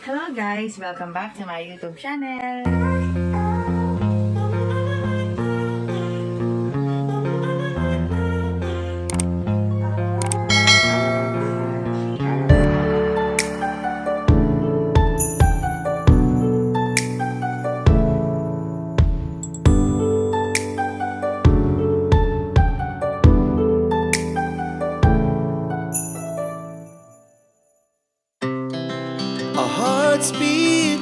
Hello guys! Welcome back to my YouTube channel! Our hearts beat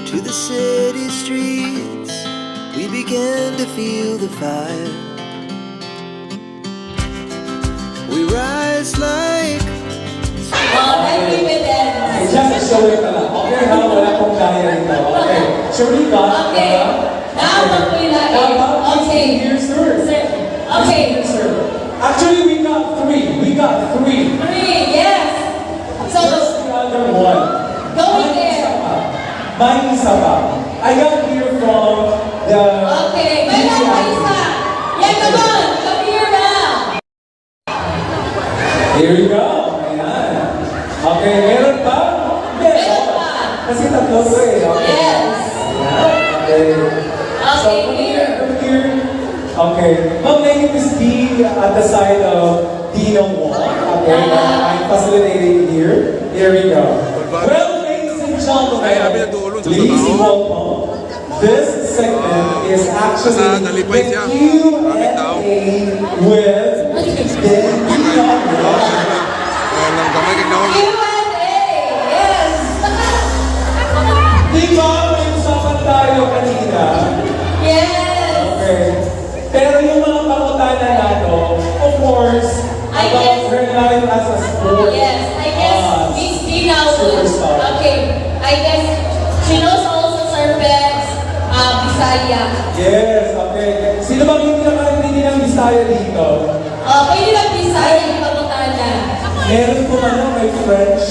to the city streets. We began to feel the fire. We rise like Just show it na lang. Okay, ha? Wala pong kaya rito. Okay. Surely God. Okay. Now, okay. Here, sir. Okay. Here, sir. Actually, we got three. Three, yes. So, Where's the other one? going there. Mine isa pa. I got here from the... Okay. May isa. Yeah, come on. Come here now. Here you go. Ayan. Okay, meron pa? Meron pa. Kasi tatlo to eh. Okay. Yes. Ayan. Okay. So, Okay, here. come here. Okay. Ma'am, my name is D at the side of Dino Wong. Okay. I'm facilitating here. Here we go. Well, ladies and gentlemen, please welcome. This segment is actually the Q&A with Dino Wong. Q&A. Yes. Di ba may usapan tayo kanina? Yes. Okay. Pero yung mga pangutana nato, of course, I about guess- her life as a sport. Yes, I guess Miss Dina would. Superstar. Okay, I guess she knows also Cervex, Bisaya. Yes, okay. Sino bang hindi nakakintindi ng Bisaya dito? Pwede lang Bisaya yung pagkutana. Meron po may French.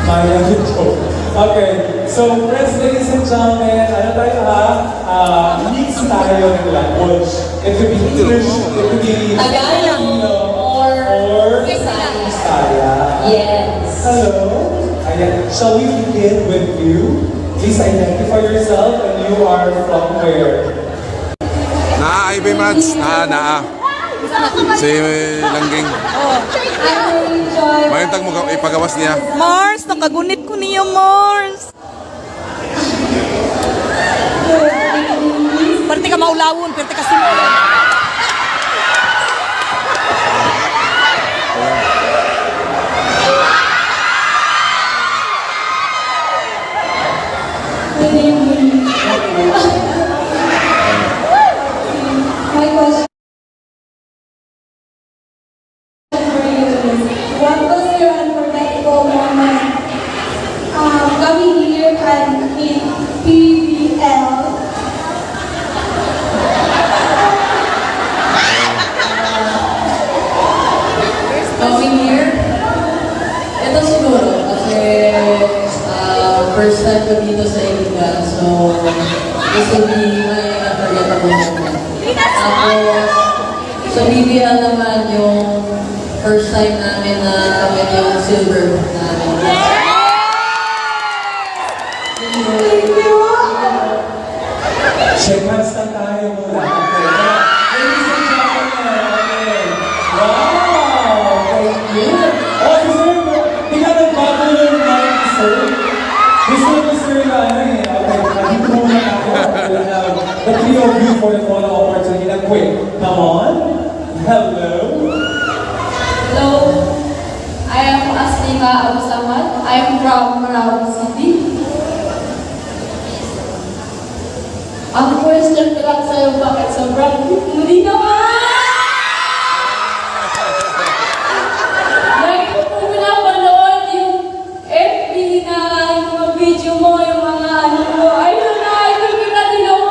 Maya dito. Okay. So, friends, ladies and gentlemen, ano tayo ha? Mix tayo ng language. It could be English, it could be Tagalog, or Bisaya. Bisaya. Yes. Hello. Ayan. Shall we begin with you? Please identify yourself and you are from where? Ivy Mats, si Langging. Mayroon mo ipagawas niya. Mars, nakagunit ko niya, Mars. Pwerte ka maulawon, pwerte ka simulan. My question for you is, what was your unforgettable moment coming here and in PBL? Coming here, ito siguro kasi first time ko dito sa Iligan, so this will be my unforgettable moment. Tapos, sa BBL naman yung first time namin na kami yung silver namin. Shake hands lang tayo muna. Okay. Ladies and gentlemen. Wow! Thank you. Oh, sir, di ka nagbago yung mic, sir. Gusto ko, sir, na Okay, dito muna tayo. The three of you for the photo opportunity. Quick, come on. Hello. Hello, I am Aslima Abusamad. I am from Marawi City. Ang question ko lang sa'yo, bakit sobrang hindi naman? Lagi ko po pinapanood yung FB na yung mga video mo, yung mga ano mo. Ayun na, idol kita din ako.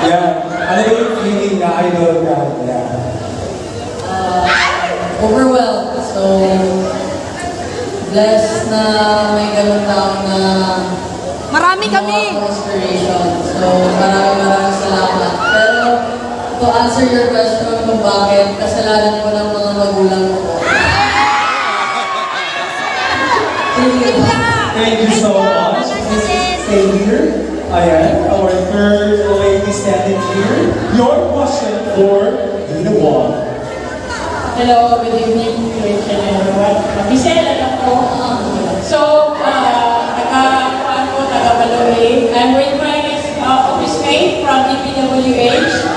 Yeah. Ano yung feeling na idol ka? Yeah. Overwhelmed. So, blessed na may ganun tao na Marami kami. inspiration. So, maraming salamat. Pero, to answer your question kung bakit kasalanan ko ng mga magulang ko. Thank you so much. Please stay here. Ayan, our third lady standing here. Your question for Dina Wong. Hello, good evening, Rachel and everyone. Michelle, alam ko. So, taga-Baloy. I'm with my office mate from DPWH.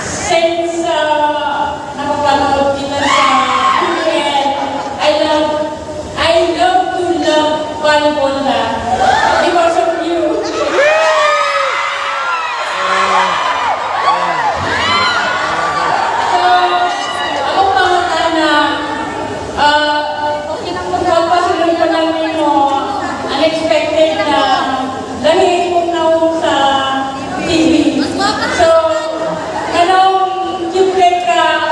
Since napapanood kita sa PBL, I love to love volleyball na because of you. So, ako pangata na pagpapasilong ko namin mo unexpected na dahil kong naong sa TV. So, kanong Jubrek ka,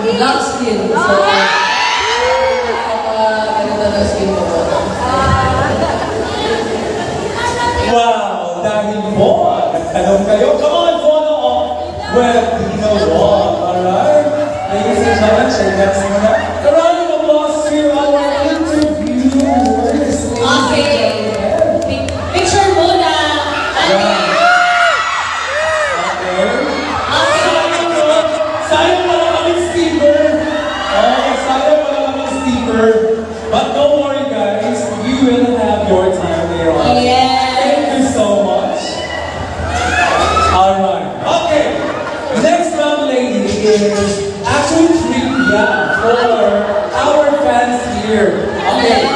black skin. So, ganito na skin ko po. Wow, dahil po, nagtanong kayo. Come on, follow on. Well, Dina Wong, alright? Ladies and gentlemen, check that muna. A round of applause to our interviewers. Okay. Picture muna. Sayang pala kaming steamer. Okay, sayang pala kaming steamer. But don't worry guys, you will have your time later on. Yes. Thank you so much. Alright, okay. Next round, lady, is actually trivia for our fans here. Okay,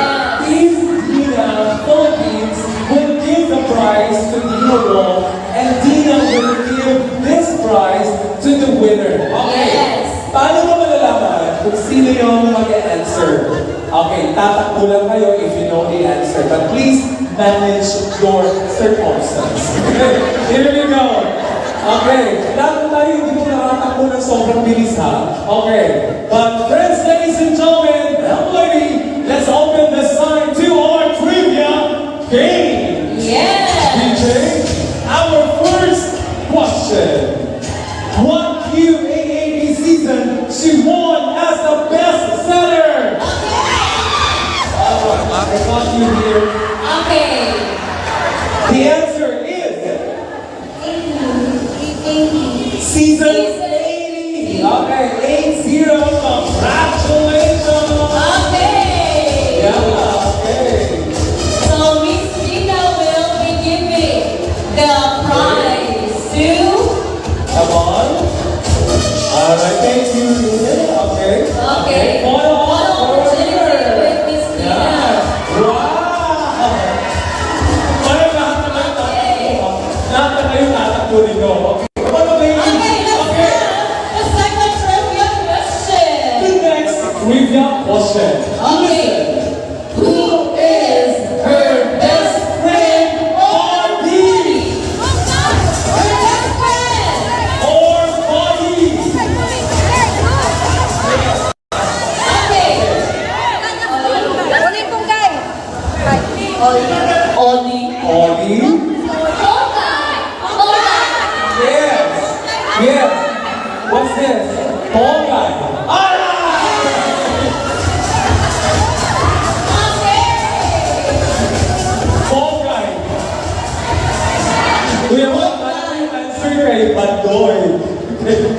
Team Dina Philippines will give the prize to Dina Wong, and Dina will give this prize to the winner. Okay. Yes. Paano mo malalaman kung sino yung mag-answer? Okay, tatakbo lang kayo if you know the answer. But please manage your circumstance. Here we go. Okay, lahat tayo hindi mo nakatakbo ng sobrang bilis ha. Okay, but friends, ladies and gentlemen, help lady, let's open the sign to our trivia game. Yes. DJ, our first question. What QAAP season she won as the best seller? Alright, I got you here. Okay. The answer is season 80. Okay, 80. Congratulations. Okay. Yeah, okay. So Miss Dina will be giving the prize to. Come on. Alright, thank you. Okay. Okay. Photo opportunity with Miss Dina. Wow! Parang lahat na kayo tatakbo nito. Okay. Come on, ladies. Okay, the second trivia question. The next trivia question. Okay. Who is her best friend or buddy? Her best friend. Or body. Okay. Ulit kong guy. Oli. Body. Yes. Yes. What's this? Ball guy. Ball guy. Kuya mo, ano yung answer kay Badoy?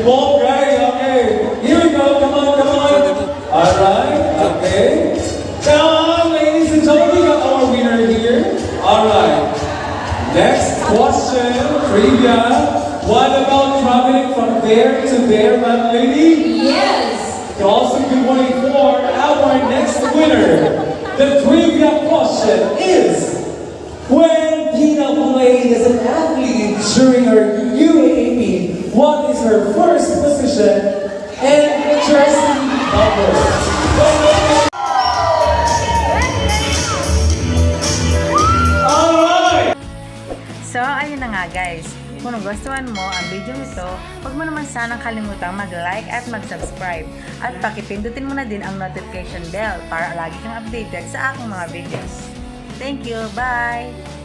Ball guy, okay. Here we go, come on, come on. Alright, okay. Come on, ladies and gentlemen, we got our winner here. Alright. Next question, trivia. What about traveling from there to there, ma'am lady? Yes. You also be waiting for our next winner. The trivia question is, when Dina playing as an athlete during her UAAP. What is her first position and jersey number? Alright! So, ayun na nga guys. Kung nagustuhan mo ang video nito, huwag mo naman sanang kalimutang mag-like at mag-subscribe. At pakipindutin mo na din ang notification bell para lagi kang updated sa aking mga videos. Thank you! Bye!